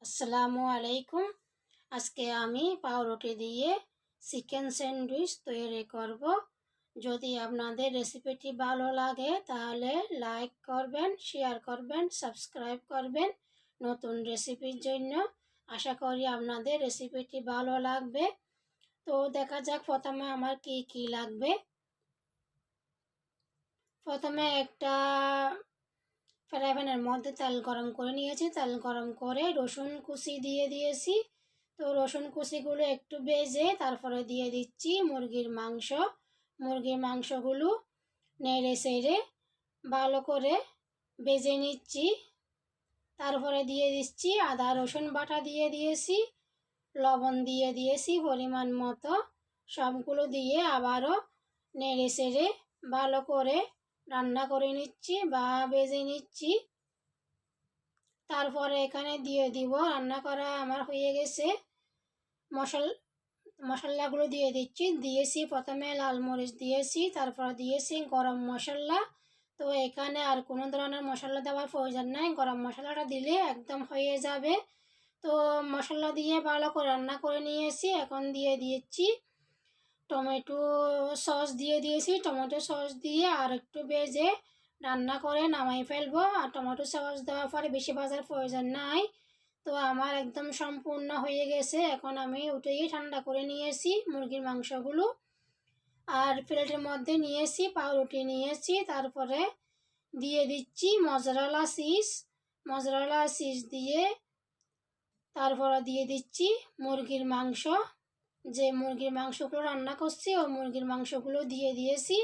আসসালামু আলাইকুম। আজকে আমি পাউরুটি দিয়ে চিকেন স্যান্ডউইচ তৈরি করব। যদি আপনাদের রেসিপিটি ভালো লাগে তাহলে লাইক করবেন, শেয়ার করবেন, সাবস্ক্রাইব করবেন নতুন রেসিপির জন্য। আশা করি আপনাদের রেসিপিটি ভালো লাগবে। তো দেখা যাক প্রথমে আমার কি কি লাগবে। প্রথমে একটা ফ্রাই প্যানের মধ্যে তেল গরম করে নিয়েছি। তেল গরম করে রসুন কুচি দিয়ে দিয়েছি। তো রসুন কুচিগুলো একটু ভেজে তারপরে দিয়ে দিচ্ছি মুরগির মাংস। মুরগির মাংসগুলো নেড়ে চেড়ে ভালো করে ভেজে নিচ্ছি। তারপরে দিয়ে দিচ্ছি আদা রসুন বাটা দিয়ে দিয়েছি, লবণ দিয়ে দিয়েছি পরিমাণ মতো। সবগুলো দিয়ে আবারও নেড়ে চেড়ে ভালো করে রান্না করে নিচ্ছি বা ভেজে নিচ্ছি। তারপরে এখানে দিয়ে দিব, রান্না করা আমার হয়ে গেছে, মশলাগুলো দিয়ে দিয়েছি প্রথমে লাল মরিচ দিয়েছি, তারপর দিয়েছি গরম মশলা। তো এখানে আর কোনো ধরনের মশলা দেওয়ার প্রয়োজন নাই, গরম মশলাটা দিলে একদম হয়ে যাবে। তো মশলা দিয়ে ভালো করে রান্না করে নিয়েছি। এখন দিয়ে দিয়েছি টমেটো সস দিয়ে দিয়েছি। টমেটো সস দিয়ে আর একটু ভেজে রান্না করে নামাই ফেলবো। আর টমেটো সস দেওয়ার পরে বেশি ভাজার প্রয়োজন নাই। তো আমার একদম সম্পূর্ণ হয়ে গেছে। এখন আমি উঠেই ঠান্ডা করে নিয়েছি মুরগির মাংসগুলো। আর প্লেটের মধ্যে নিয়েছি পাউরুটি নিয়েছি। তারপরে দিয়ে দিচ্ছি মজরেলা চিজ দিয়ে তারপরে দিয়ে দিচ্ছি মুরগির মাংস। যে মুরগির মাংসগুলো রান্না করছি ওই মুরগির মাংসগুলো দিয়ে দিয়েছি।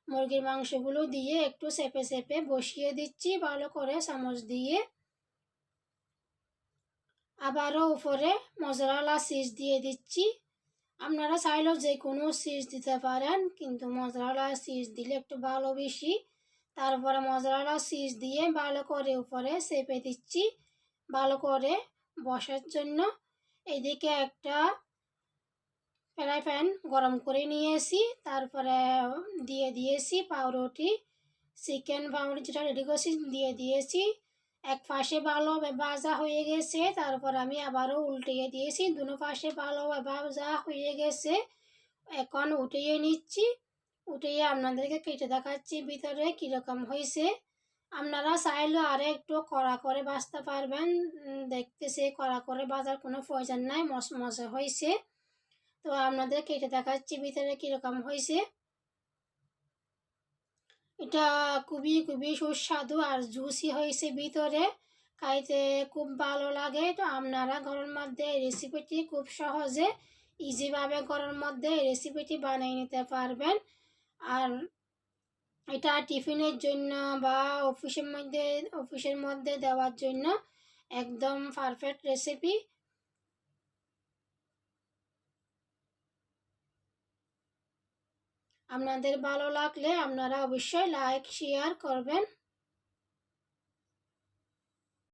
মুরগির মাংসগুলো দিয়ে একটু চেপে চেপে বসিয়ে দিচ্ছি ভালো করে চামচ দিয়ে। আবারও উপরে মজরেলা চিজ দিয়ে দিচ্ছি। আপনারা চাইলেও যে কোনো চিজ দিতে পারেন, কিন্তু মজরেলা চিজ দিলে একটু ভালো বেশি। তারপরে মজরেলা চিজ দিয়ে ভালো করে উপরে চেপে দিচ্ছি ভালো করে বসার জন্য। এদিকে একটা ফ্রাই প্যান গরম করে নিয়েছি। তারপরে দিয়ে দিয়েছি পাউরুটি, চিকেন পাউরুটি যেটা রেডি করছি দিয়ে দিয়েছি। এক পাশে ভালোভাবে ভাজা হয়ে গেছে। তারপর আমি আবারও উল্টিয়ে দিয়েছি। দুনো পাশে ভালোভাবে ভাজা হয়ে গেছে। এখন উঠিয়ে নিচ্ছি। উঠিয়ে আপনাদেরকে কেটে দেখাচ্ছি ভিতরে কীরকম হয়েছে। আপনারা চাইলে আরও একটু কড়া করে ভাজতে পারবেন। দেখতেছে কড়া করে ভাজার কোনো প্রয়োজন নাই, মচমচে হয়েছে। তো আপনাদের কেটে দেখাচ্ছি ভিতরে কীরকম হয়েছে। এটা খুবই খুবই সুস্বাদু আর জুসি হয়েছে ভিতরে, খাইতে খুব ভালো লাগে। তো আপনারা ঘরের মধ্যে এই রেসিপিটি খুব সহজে ইজিভাবে ঘরের মধ্যে এই রেসিপিটি বানিয়ে নিতে পারবেন। আর এটা টিফিনের জন্য বা অফিসের মধ্যে দেওয়ার জন্য একদম পারফেক্ট রেসিপি। আপনাদের ভালো লাগলে আপনারা অবশ্যই লাইক শেয়ার করবেন।